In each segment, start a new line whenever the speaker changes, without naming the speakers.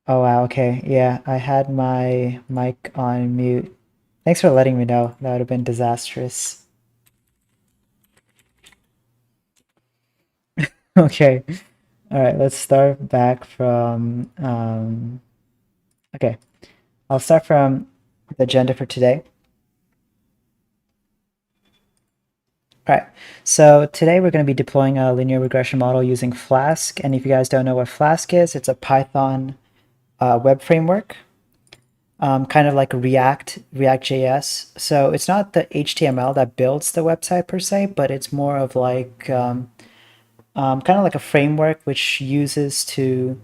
Oh wow, okay. Yeah, I had my mic on mute. Thanks for letting me know. That would have been disastrous. Okay. All right, let's start back from okay. I'll start from the agenda for today. All right. So today we're going to be deploying a linear regression model using Flask. And if you guys don't know what Flask is, it's a Python web framework, kind of like React.js. So it's not the HTML that builds the website per se, but it's more of like kind of like a framework which uses to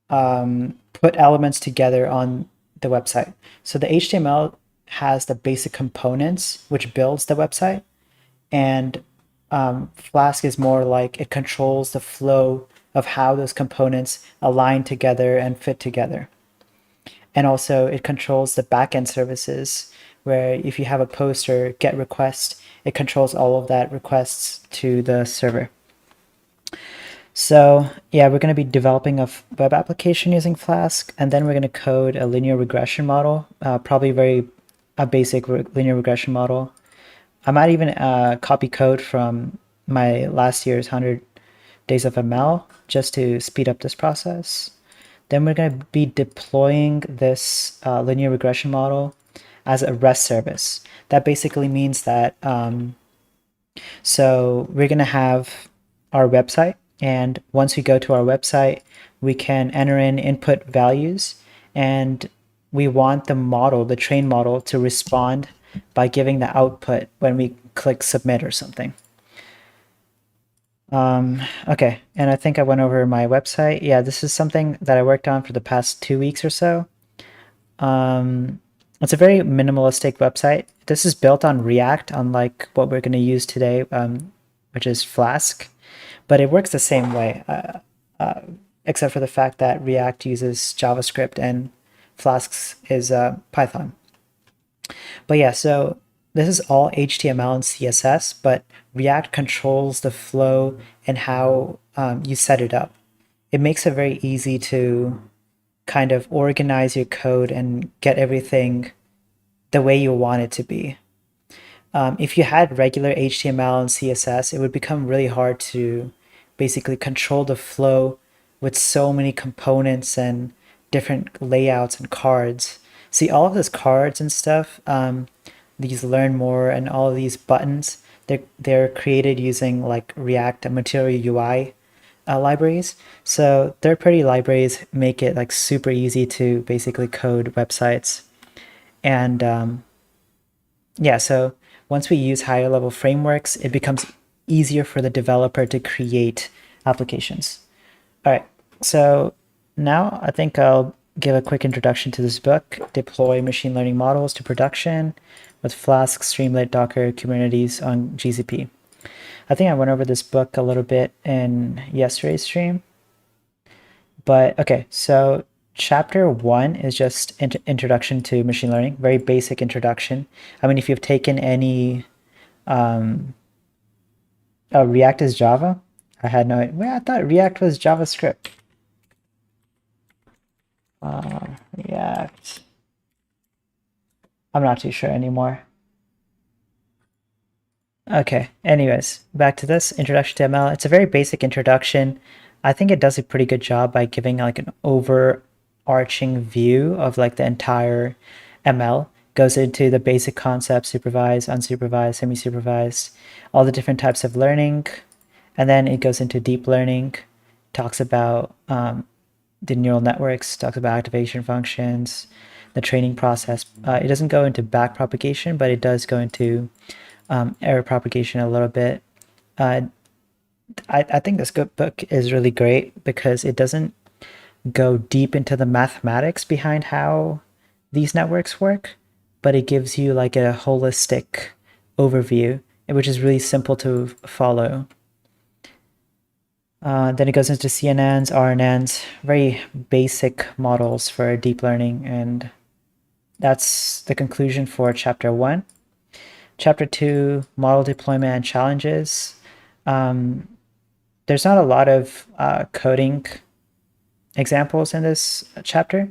put elements together on the website. So the HTML has the basic components which builds the website, and Flask is more like it controls the flow of how those components align together and fit together. And also it controls the backend services where if you have a post or get request, it controls all of that requests to the server. So yeah, we're going to be developing a web application using Flask, and then we're going to code a linear regression model, probably very a basic linear regression model. I might even copy code from my last year's 100 days of ML just to speed up this process. Then we're going to be deploying this linear regression model as a REST service. That basically means that so we're going to have our website, and once we go to our website, we can enter in input values, and we want the model, the trained model, to respond by giving the output when we click submit or something. Okay, and I think I went over my website. Yeah, this is something that I worked on for the past 2 weeks or so. Um, it's a very minimalistic website. This is built on React, unlike what we're going to use today, which is Flask, but it works the same way, except for the fact that React uses JavaScript and Flask is Python. But yeah, so this is all HTML and CSS, but React controls the flow and how you set it up. It makes it very easy to kind of organize your code and get everything the way you want it to be. If you had regular HTML and CSS, it would become really hard to basically control the flow with so many components and different layouts and cards. See, all of those cards and stuff, these learn more and all of these buttons, they're created using like React and Material UI libraries. So third-party libraries make it like super easy to basically code websites. And yeah, so once we use higher level frameworks, it becomes easier for the developer to create applications. All right, so now I think I'll give a quick introduction to this book, Deploy Machine Learning Models to Production with Flask, Streamlit, Docker, Kubernetes on GCP. I think I went over this book a little bit in yesterday's stream, but okay, so chapter one is just introduction to machine learning, very basic introduction. I mean, if you've taken any React is Java, I had no idea. Well, I thought React was JavaScript. React. I'm not too sure anymore. Okay, anyways, back to this introduction to ML. It's a very basic introduction. I think it does a pretty good job by giving like an overarching view of like the entire ML. Goes into the basic concepts, supervised, unsupervised, semi-supervised, all the different types of learning. And then it goes into deep learning, talks about the neural networks, talks about activation functions, the training process. It doesn't go into backpropagation, but it does go into error propagation a little bit. Uh, I think this book is really great because it doesn't go deep into the mathematics behind how these networks work, but it gives you like a holistic overview, which is really simple to follow. Then it goes into CNNs, RNNs, very basic models for deep learning, and that's the conclusion for chapter one. Chapter two, model deployment and challenges. There's not a lot of coding examples in this chapter,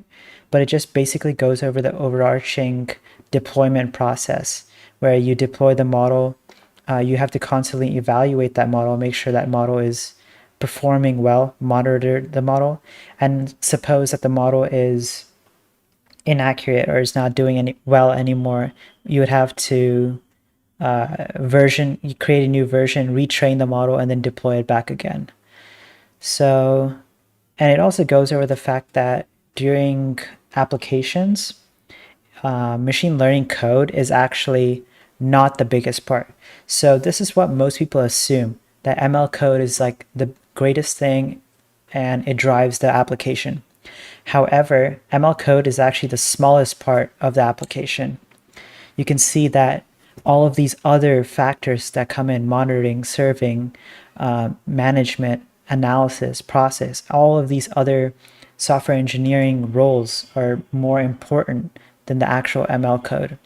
but it just basically goes over the overarching deployment process where you deploy the model. You have to constantly evaluate that model, make sure that model is performing well, monitor the model, and suppose that the model is inaccurate or is not doing any well anymore, you would have to you create a new version, retrain the model, and then deploy it back again. So, and it also goes over the fact that during applications, machine learning code is actually not the biggest part. So this is what most people assume, that ML code is like the greatest thing and it drives the application. However, ML code is actually the smallest part of the application. You can see that all of these other factors that come in, monitoring, serving, management, analysis, process, all of these other software engineering roles are more important than the actual ML code.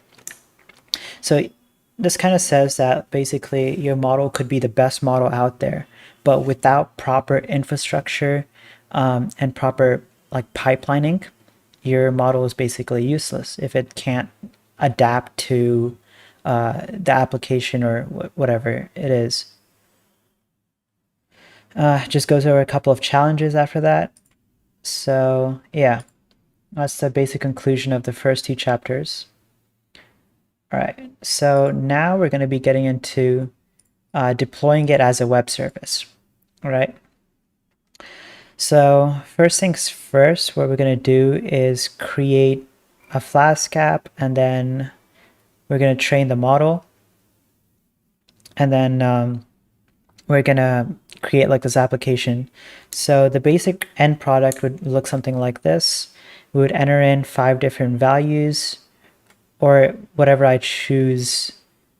So this kind of says that basically your model could be the best model out there, but without proper infrastructure and proper like pipelining, your model is basically useless if it can't adapt to the application or whatever it is. Just goes over a couple of challenges after that. So yeah, that's the basic conclusion of the first two chapters. All right, so now we're going to be getting into deploying it as a web service. All right. So first things first, what we're going to do is create a Flask app, and then we're going to train the model, and then we're going to create like this application. So the basic end product would look something like this. We would enter in 5 different values, or whatever I choose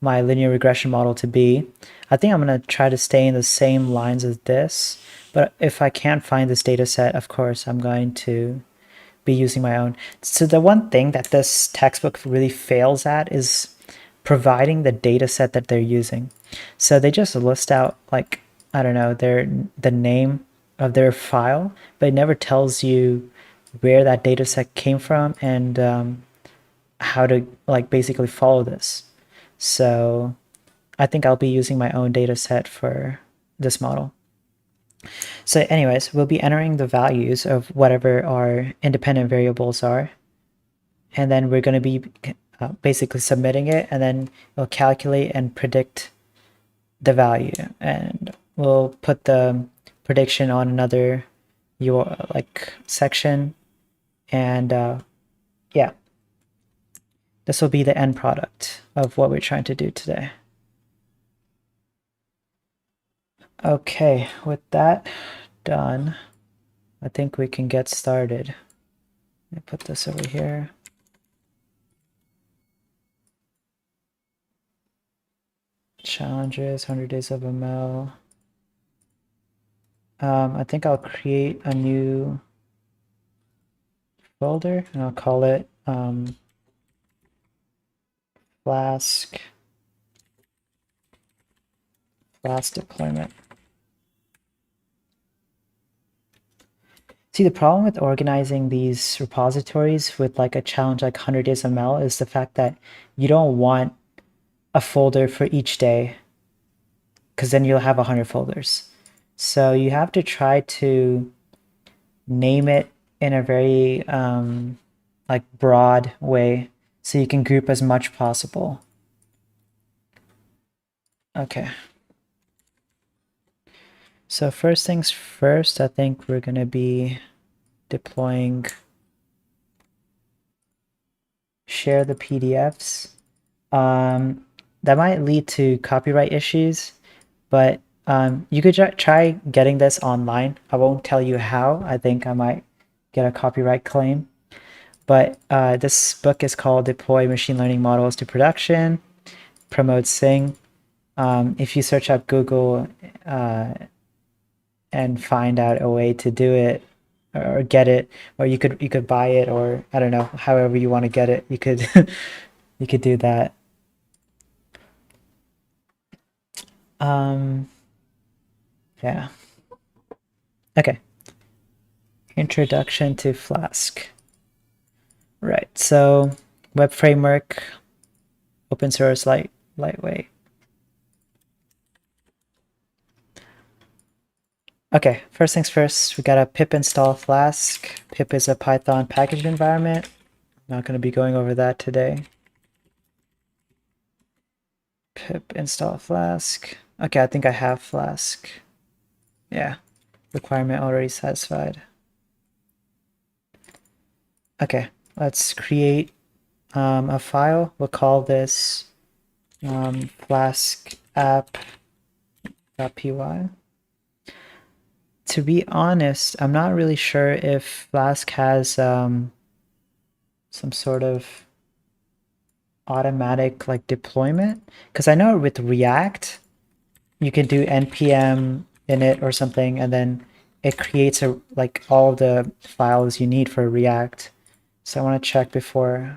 my linear regression model to be. I think I'm going to try to stay in the same lines as this, but if I can't find this data set, of course, I'm going to be using my own. So the one thing that this textbook really fails at is providing the data set that they're using. So they just list out like, I don't know, the name of their file, but it never tells you where that data set came from and how to like basically follow this. So I think I'll be using my own data set for this model. So anyways, we'll be entering the values of whatever our independent variables are. And then we're going to be basically submitting it, and then it'll calculate and predict the value. And we'll put the prediction on another like section. And yeah, this will be the end product of what we're trying to do today. Okay, with that done, I think we can get started. Let me put this over here. Challenges, 100 days of ML. I think I'll create a new folder and I'll call it Flask deployment. See, the problem with organizing these repositories with like a challenge like 100 days ML is the fact that you don't want a folder for each day, because then you'll have 100 folders. So you have to try to name it in a very like broad way so you can group as much possible. Okay. So first things first, I think we're going to be deploying share the PDFs. That might lead to copyright issues, but you could try getting this online. I won't tell you how. I think I might get a copyright claim. But this book is called Deploy Machine Learning Models to Production, promotes Sing. If you search up Google and find out a way to do it or get it, or you could buy it, or I don't know, however you want to get it, you could you could do that. Yeah. Okay. Introduction to Flask. Right, so web framework, open source, lightweight. Okay, first things first, we gotta pip install Flask. Pip is a Python package environment. I'm not gonna be going over that today. Pip install Flask. Okay, I think I have Flask. Yeah, requirement already satisfied. Okay, let's create a file. We'll call this Flask app.py. To be honest, I'm not really sure if Flask has some sort of automatic like deployment, because I know with React you can do npm init or something, and then it creates like all of the files you need for React. So I want to check before.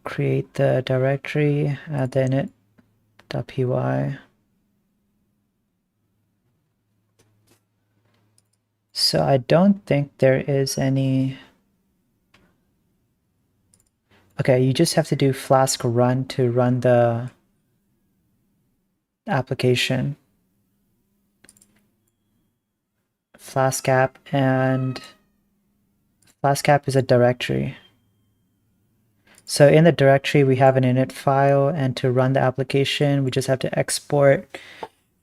Create the directory, add the init.py. So I don't think there is any. Okay, you just have to do Flask run to run the application. Flask app, and Flask app is a directory. So in the directory, we have an init file, and to run the application, we just have to export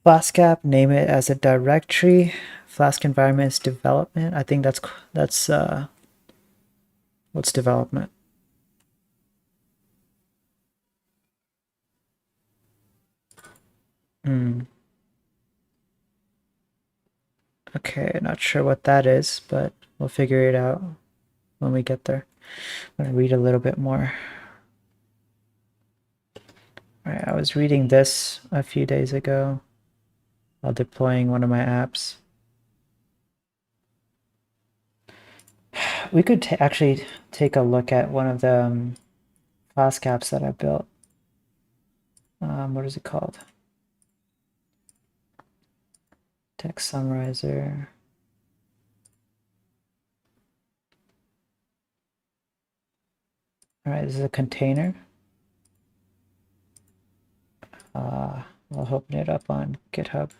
Flask app, name it as a directory. Flask environment is development. I think that's what's development? Okay, not sure what that is, but we'll figure it out when we get there. I'm gonna read a little bit more. All right, I was reading this a few days ago while deploying one of my apps. We could actually take a look at one of the Flask apps that I built. What is it called? Text summarizer. All right, this is a container. I'll open it up on GitHub.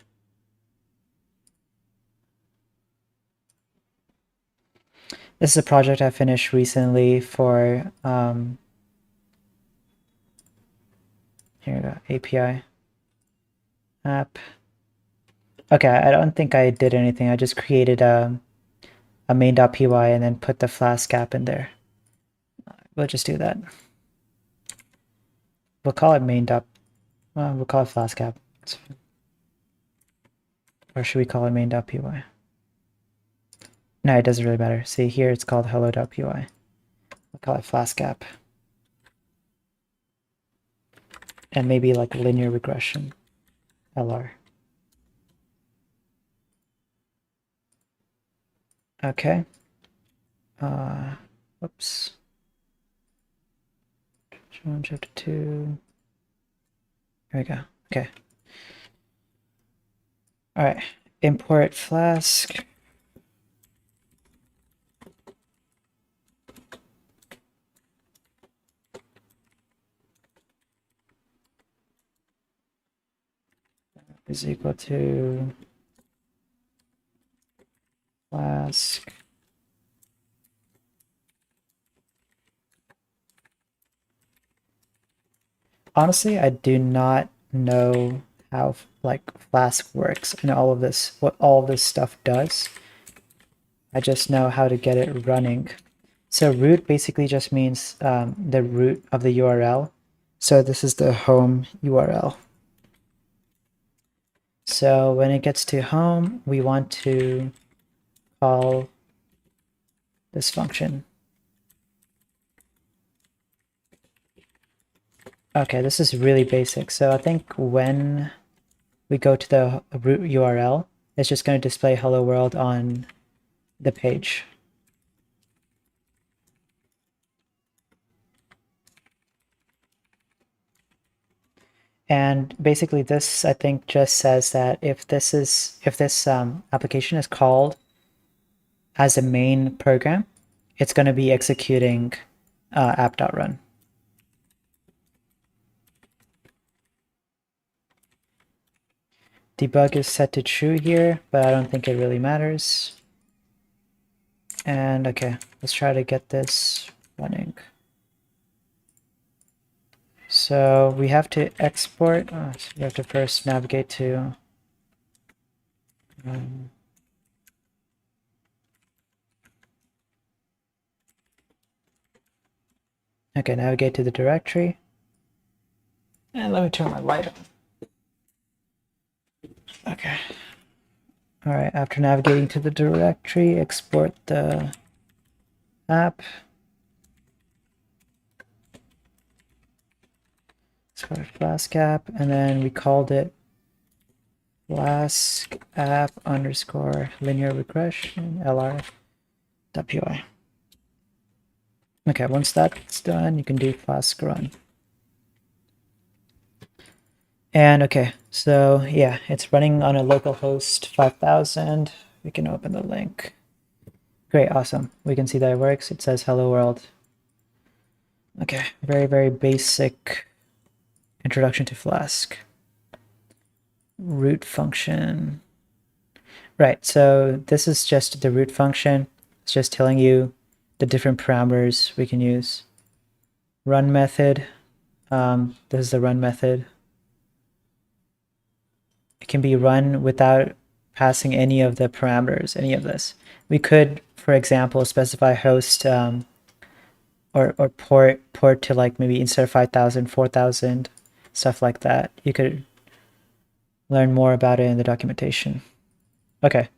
This is a project I finished recently for, here we go, API app. Okay, I don't think I did anything. I just created a main.py and then put the Flask app in there. We'll just do that. We'll call it we'll call it Flask app. Or should we call it main.py? No, it doesn't really matter. See here, it's called hello.py. We'll call it Flask app. And maybe like linear regression, LR. Okay. Whoops. Chapter 2. Here we go. Okay. All right. Import Flask. Is equal to Flask. Honestly, I do not know how like Flask works and all of this, what all of this stuff does. I just know how to get it running. So root basically just means the root of the URL. So this is the home URL. So when it gets to home, we want to call this function. Okay, this is really basic. So I think when we go to the root URL, it's just going to display hello world on the page. And basically this, I think, just says that if this application is called as a main program, it's going to be executing app.run. Debug is set to true here, but I don't think it really matters. And okay, let's try to get this running. So we have to export. So we have to first navigate to okay, navigate to the directory. And let me turn my light on. Okay. All right, after navigating to the directory, export the app. Export Flask app, and then we called it Flask app underscore linear regression lr.py. Okay, once that's done, you can do Flask run. And okay, so yeah, it's running on a local host 5000. We can open the link. Great, awesome. We can see that it works. It says hello world. Okay, very, very basic introduction to Flask. Root function. Right, so this is just the root function. It's just telling you the different parameters we can use. Run method. This is the run method. It can be run without passing any of the parameters, any of this. We could, for example, specify host or port to like maybe instead of 5000, 4000, stuff like that. You could learn more about it in the documentation. Okay.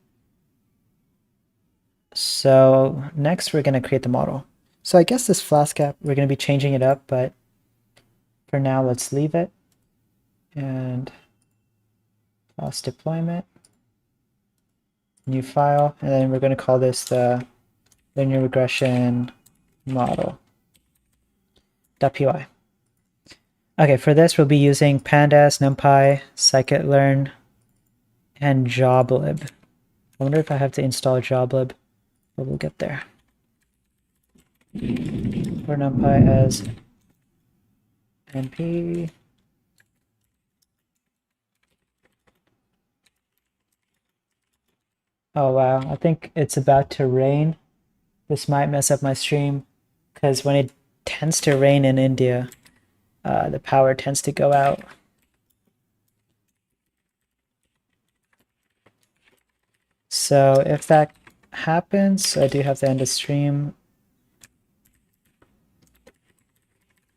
So next we're going to create the model. So I guess this Flask app, we're going to be changing it up, but for now, let's leave it. And Flask deployment, new file, and then we're going to call this the linear regression model.py. Okay, for this, we'll be using pandas, numpy, scikit-learn, and joblib. I wonder if I have to install joblib, but we'll get there. For numpy as np. Oh wow, I think it's about to rain. This might mess up my stream because when it tends to rain in India, the power tends to go out. So if that happens, I do have to end the stream.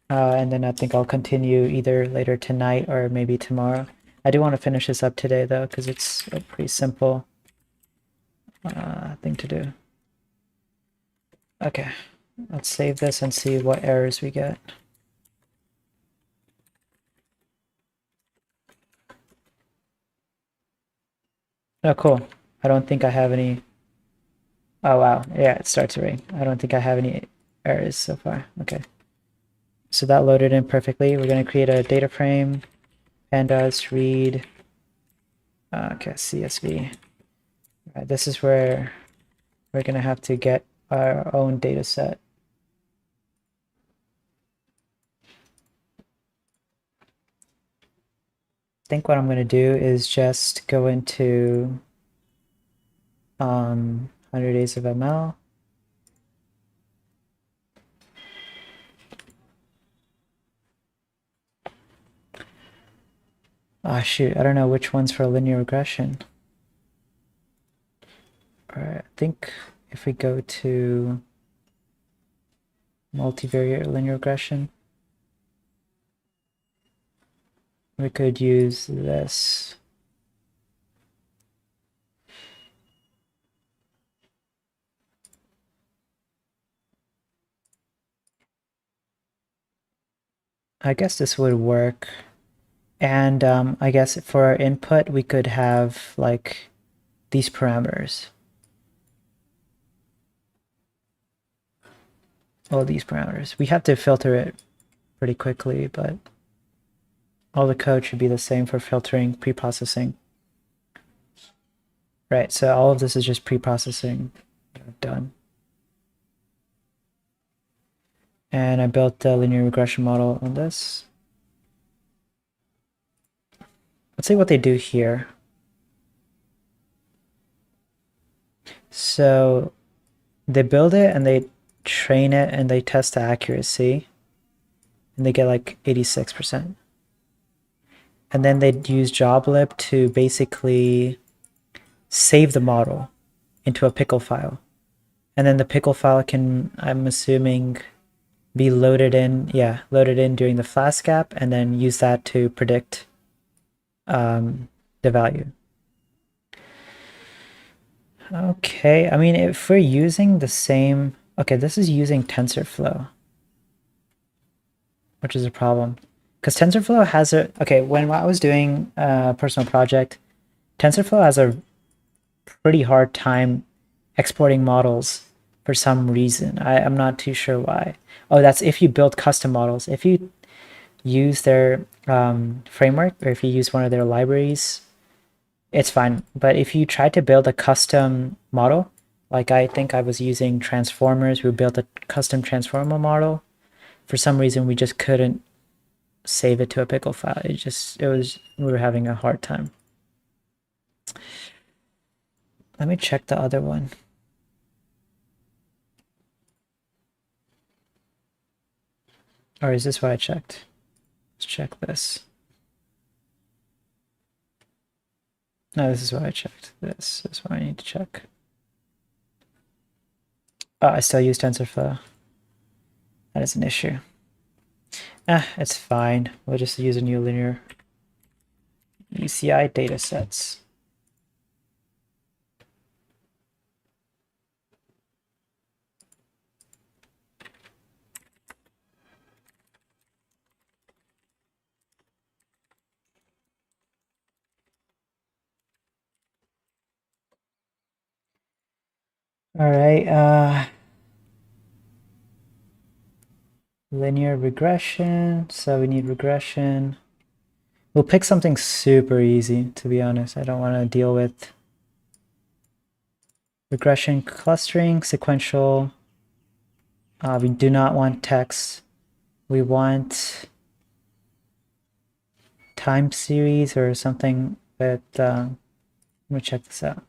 And then I think I'll continue either later tonight or maybe tomorrow. I do want to finish this up today though, because it's a pretty simple thing to do. Okay, let's save this and see what errors we get. Oh, cool. I don't think I have any. Oh, wow. Yeah, it starts to rain. I don't think I have any errors so far. Okay. So that loaded in perfectly. We're going to create a data frame. Pandas read. Okay, CSV. All right, this is where we're going to have to get our own data set. I think what I'm going to do is just go into 100 days of ML. Ah, shoot, I don't know which one's for linear regression. All right, I think if we go to multivariate linear regression, we could use this. I guess this would work. And I guess for our input, we could have like these parameters. All these parameters. We have to filter it pretty quickly, but all the code should be the same for filtering, pre-processing. Right, so all of this is just pre-processing. Done. And I built the linear regression model on this. Let's see what they do here. So they build it and they train it and they test the accuracy. And they get like 86%. And then they'd use joblib to basically save the model into a pickle file. And then the pickle file can, I'm assuming, be loaded in, loaded in during the Flask app, and then use that to predict the value. Okay, I mean, if we're using the same, okay, this is using TensorFlow, which is a problem. Because TensorFlow has a, okay, when I was doing a personal project, TensorFlow has a pretty hard time exporting models for some reason. I'm not too sure why. Oh, that's if you build custom models. If you use their framework, or if you use one of their libraries, it's fine. But if you try to build a custom model, like I think I was using transformers, we built a custom transformer model. For some reason, we just couldn't save it to a pickle file. We were having a hard time. Let me check the other one. Or is this what I checked? Let's check this. No, this is what I checked. This is what I need to check. Oh, I still use TensorFlow. That is an issue. It's fine. We'll just use a new linear UCI datasets. All right, linear regression. So we need regression. We'll pick something super easy, to be honest. I don't want to deal with regression clustering, sequential. We do not want text. We want time series or something that, let me check this out.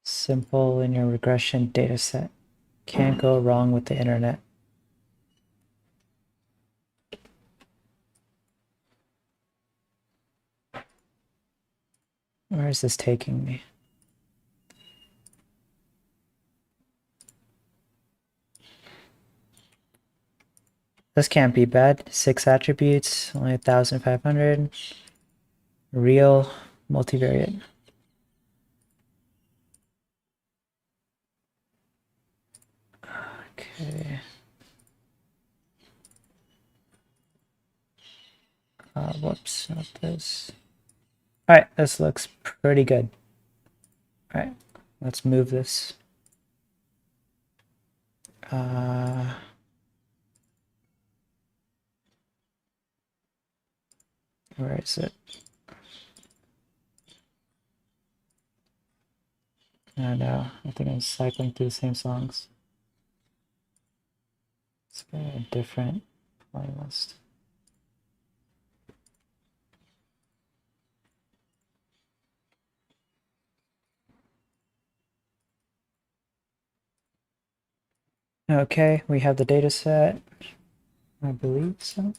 Simple linear regression dataset. Can't go wrong with the internet. Where is this taking me? This can't be bad. 6 attributes, only 1,500. Real multivariate. Okay. Whoops, not this. All right, this looks pretty good. All right, let's move this. Where is it? I know, I think I'm cycling through the same songs. Let's go a different playlist. Okay, we have the data set. I believe so.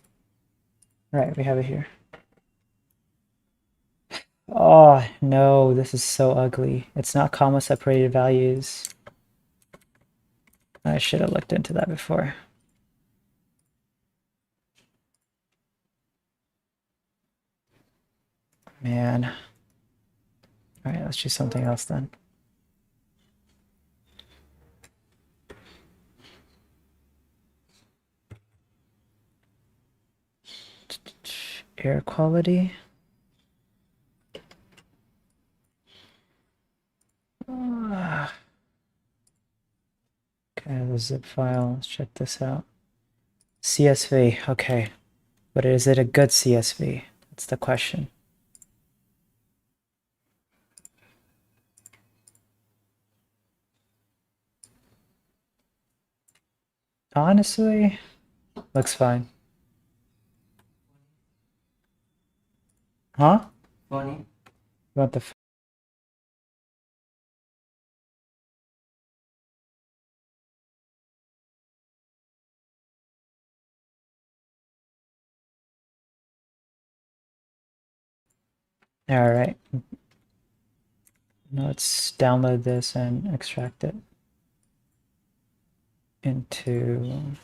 Right, we have it here. Oh, no, this is so ugly. It's not comma separated values. I should have looked into that before. Man. All right, let's choose something else then. air quality. Okay, the zip file. Let's check this out. CSV. Okay, but is it a good CSV? That's the question. Honestly, looks fine. Huh?
Funny.
What the All right. Now let's download this and extract it into.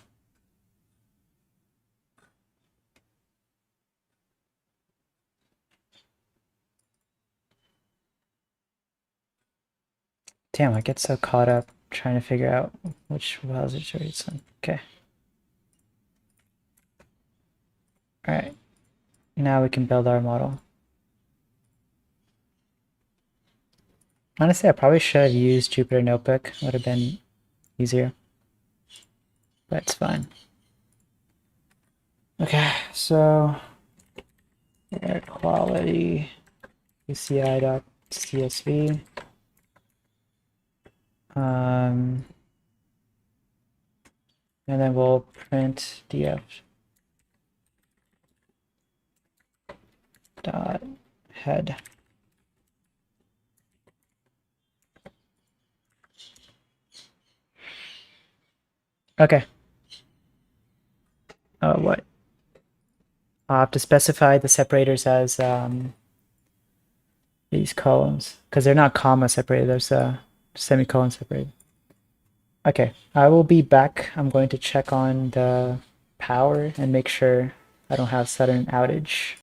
Damn, I get so caught up trying to figure out which browser to read some. Okay. All right. Now we can build our model. Honestly, I probably should have used Jupyter Notebook. Would have been easier. But it's fine. Okay, so air quality UCI.csv. And then we'll print df dot head. Okay. What? I'll have to specify the separators as these columns because they're not comma separated. There's a semicolon separated. Okay, I will be back. I'm going to check on the power and make sure I don't have sudden outage.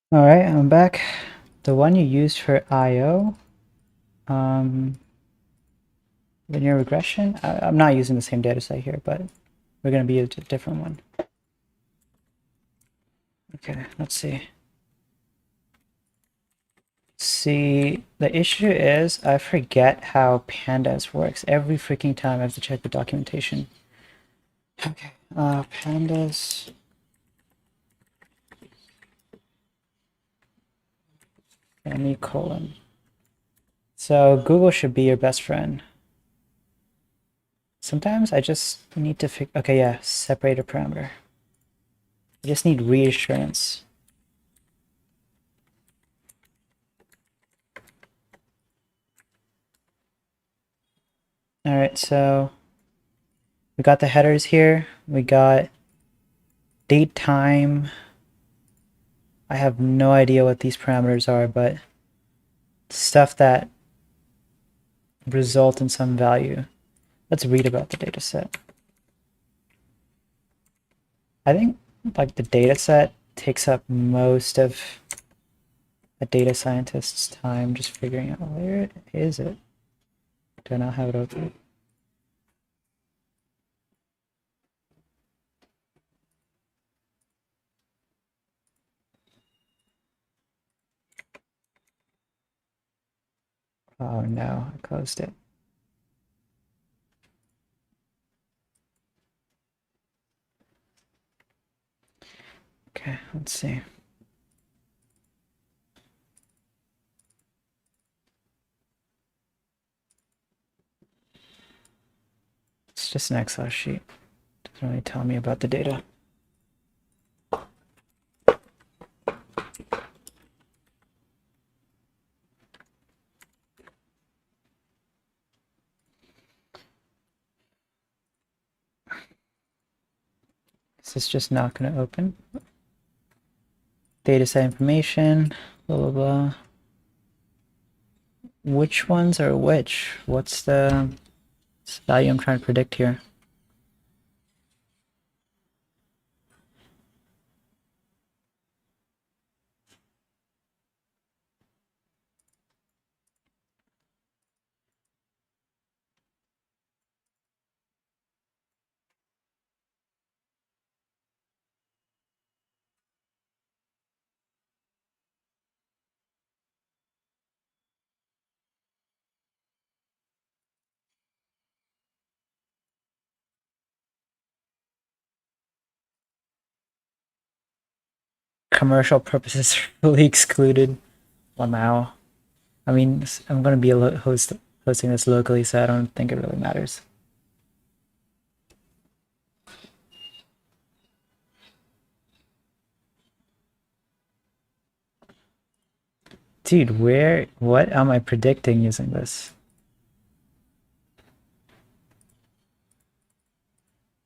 All right, I'm back. The one you used for IO, linear regression. I'm not using the same data set here, but we're going to be a different one. Okay, let's see. See, the issue is I forget how pandas works. Every freaking time I have to check the documentation. Okay, pandas. Semicolon. So Google should be your best friend. Sometimes I just need to figure. Okay, yeah, separate a parameter. I just need reassurance. All right, so we got the headers here. We got date, time. I have no idea what these parameters are, but stuff that result in some value. Let's read about the data set. I think like the data set takes up most of a data scientist's time just figuring out where is it. Do I not have it open? Oh no, I closed it. Okay, let's see. It's just an Excel sheet. Doesn't really tell me about the data. This is just not going to open. Data set information, blah, blah, blah. Which ones are which? What's the value I'm trying to predict here? Commercial purposes are fully excluded. Wow. I mean, I'm going to be hosting this locally, so I don't think it really matters. Dude, what am I predicting using this?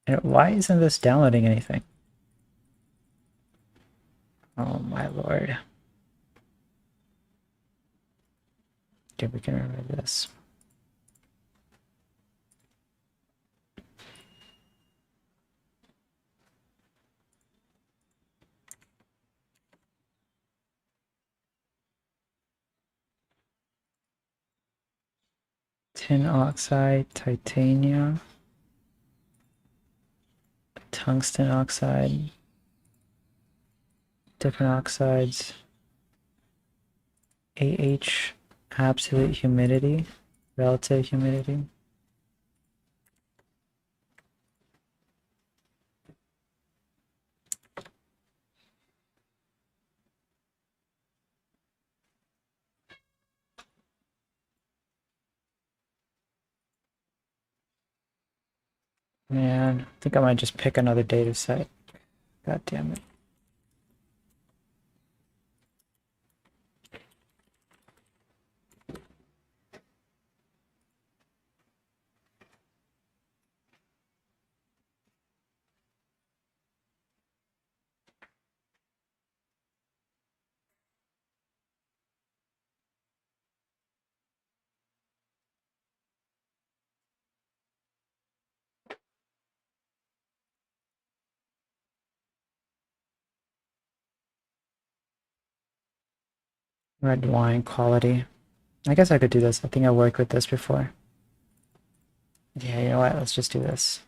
And why isn't this downloading anything? Oh my lord. Okay, we can remove this. Tin oxide, titanium, tungsten oxide, different oxides, AH, absolute humidity, relative humidity. Man, I think I might just pick another data set. God damn it. Red wine quality. I guess I could do this. I think I worked with this before. Yeah, you know what? Let's just do this.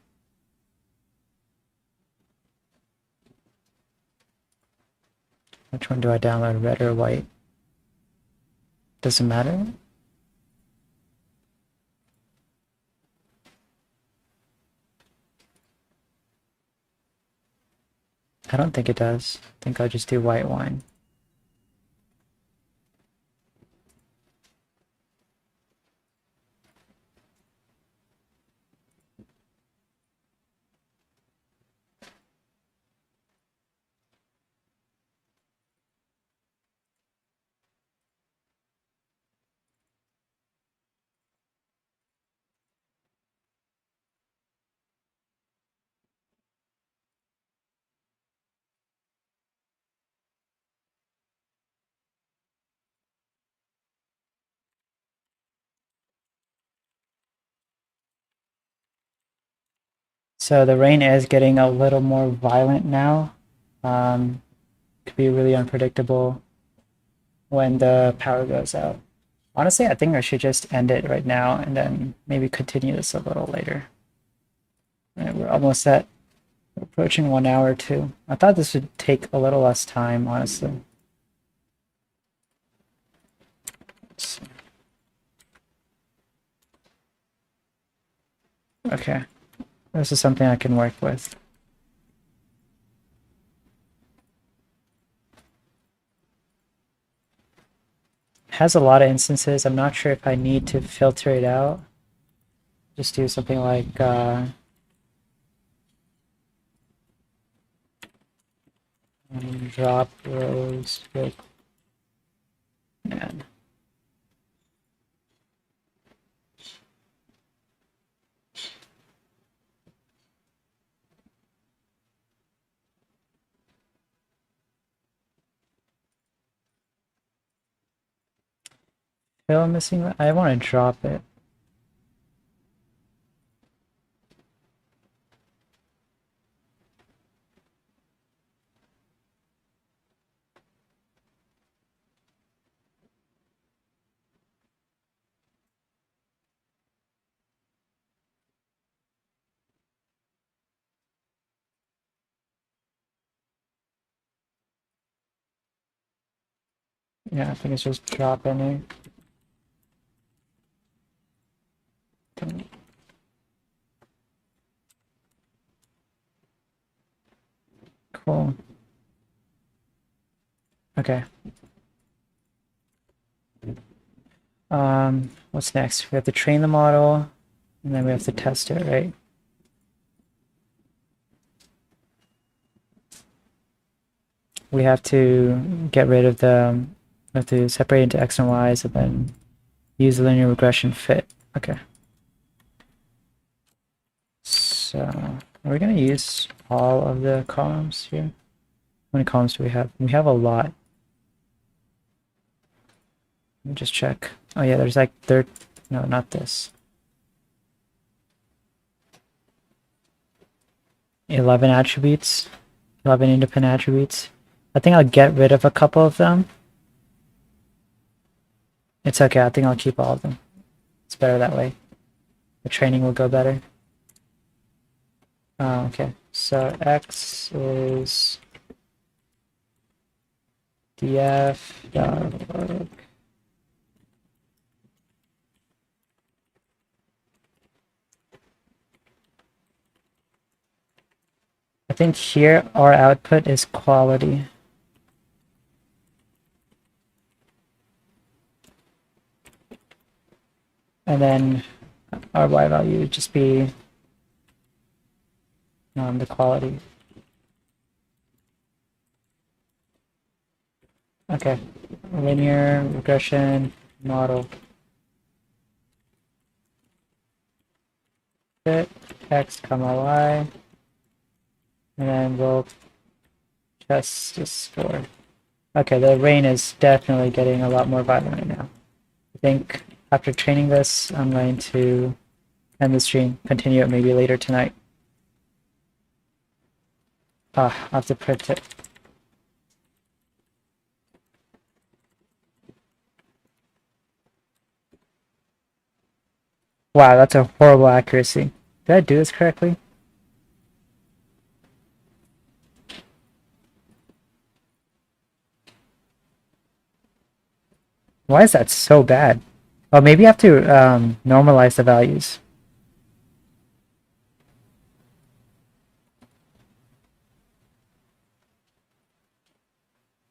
Which one do I download, red or white? Doesn't matter. I don't think it does. I think I'll just do white wine. So the rain is getting a little more violent now. Could be really unpredictable when the power goes out. Honestly, I think I should just end it right now and then maybe continue this a little later. Right, we're almost at approaching 1 hour too. I thought this would take a little less time, honestly. Okay, this is something I can work with. It has a lot of instances. I'm not sure if I need to filter it out. Just do something like drop rows with man. Fill missing. I want to drop it. Yeah, I think it's just drop any. Cool. Okay. What's next? We have to train the model, and then we have to test it, right? We have to get rid of the, we have to separate into X and Y's and then use the linear regression fit. Okay. So, are we going to use all of the columns here? How many columns do we have? We have a lot. Let me just check. Oh yeah, there's like no, not this. 11 attributes, 11 independent attributes. I think I'll get rid of a couple of them. It's okay, I think I'll keep all of them. It's better that way. The training will go better. Okay, so X is df.org. I think here our output is quality. And then our y value would just be the quality. Okay, linear regression model fit x comma y, and then we'll test this for. Okay, the rain is definitely getting a lot more violent right now. I think after training this, I'm going to end the stream, continue it maybe later tonight. I'll have to print it. Wow, that's a horrible accuracy. Did I do this correctly? Why is that so bad? Oh, maybe I have to normalize the values.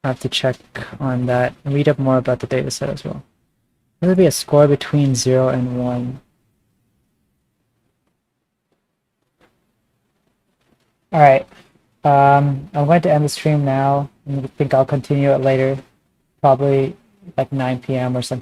I have to check on that and read up more about the dataset as well. There be a score between 0 and 1. Alright, I'm going to end the stream now. I think I'll continue it later, probably like 9 p.m. or sometime.